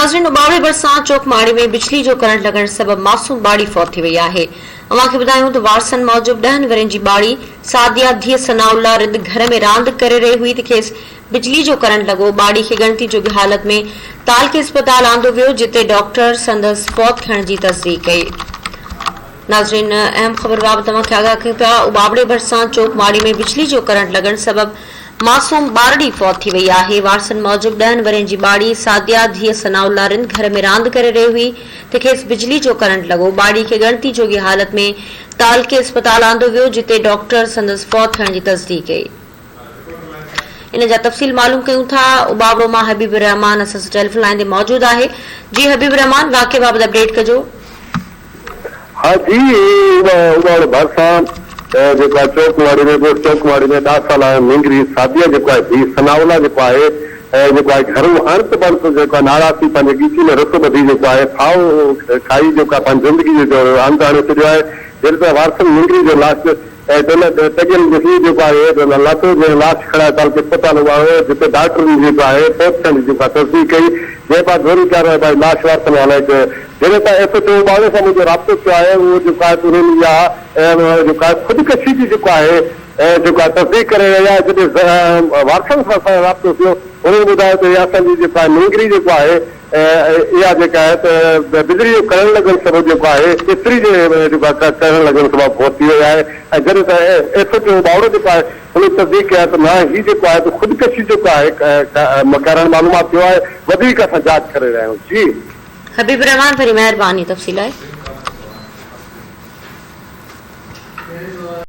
नाज़रीन, उबावड़े बरसात चौकमाड़ी में बिजली जो करंट लगण सबब मासूम बाड़ी फौत थी वई आहे। अवांखे ॿुधायूं त वारसन मौजूब 10 वरनि जी बाड़ी सादिया धीअ सनाउल्ला रिद घर में रांदि करे रही हुई त खेसि बिजली जो करंट लॻो। बाड़ी खे ॻणती जोगी हालत में ताल खे अस्पताल आंदो वियो, जिते डॉक्टर संदसि फौत थियण जी तस्दीक कई। नाज़रीन, अहम ख़बर बाबति तव्हांखे आगाह कयूं पिया। उबावड़े बरसात चौकमाड़ी में बिजली जो करंट लगण सबब मासूम ॿारड़ी फौत थी वई आहे। वारसन मौजूब 10 वरनि जी बाड़ी सादिया धीअ सनाउल्ला रिन घर में रांदि करे रही हुई त खेसि बिजली जो करंट लॻो। बाड़ी खे ॻणती जोगी हालत में ताल खे अस्पताल आंदो वियो, जिते डॉक्टर संदसि फौत थियण जी तस्दीक कई। इन जा तफ़सील मालूम कयूं था। उबावड़ो मां हबीब रहमान असां सां टेलीफोन लाइन ते मौजूद आहे। जी हबीब रहमान, वाक़े बाबति अपडेट कजो। हाँ जी, उबावड़ो बरसात जेको आहे चौकमाड़ी में चौकमाड़ी में 10 साल मिंगरी सादिया जेको आहे धीउ सनाउल्ला जेको आहे जेको आहे घरू अंत बंत जेको आहे नाराज़ी पंहिंजे गीची में रस ॿधी जेको आहे फाव खाई जेको आहे पंहिंजी ज़िंदगी जो अंत आणे छॾियो आहे। जॾहिं त वारसन मिंगरी जो लाश तगियल बिजली जेको आहे लाथो जो लाश खणाए ताल खे अस्पताल आयो, जिते डॉक्टर जेको आहे फौत थियण जी जेको आहे तस्दीक कई। जंहिं पास जोरी कार्रवाई भाई लाश वारसन हलाए कयो। जॾहिं त SHO उबावड़े सां मुंहिंजो राब्तो थियो आहे, उहो जेको आहे उन्हनि इहा जेको आहे ख़ुदकशी जी जेको आहे जेको आहे तस्दीक करे रही आहे। जॾहिं वारसन सां असांजो राब्तो थियो, उन्हनि ॿुधायो त इहा असांजी जेको आहे मिंगरी जेको आहे इहा जेका आहे त बिजली जो करंट लॻण सबबु जेको आहे एतिरी जेको आहे करंट लॻण सबबु फौत थी वई आहे। ऐं जॾहिं त SHO उबावड़ो जेको आहे उन तस्दीक कया त न हीउ जेको आहे त ख़ुदकशी जेको आहे करण मालूमात थियो आहे। वधीक असां जांच करे रहिया आहियूं। जी हबीब रहमान, वरी महिरबानी तफ़सील आहे।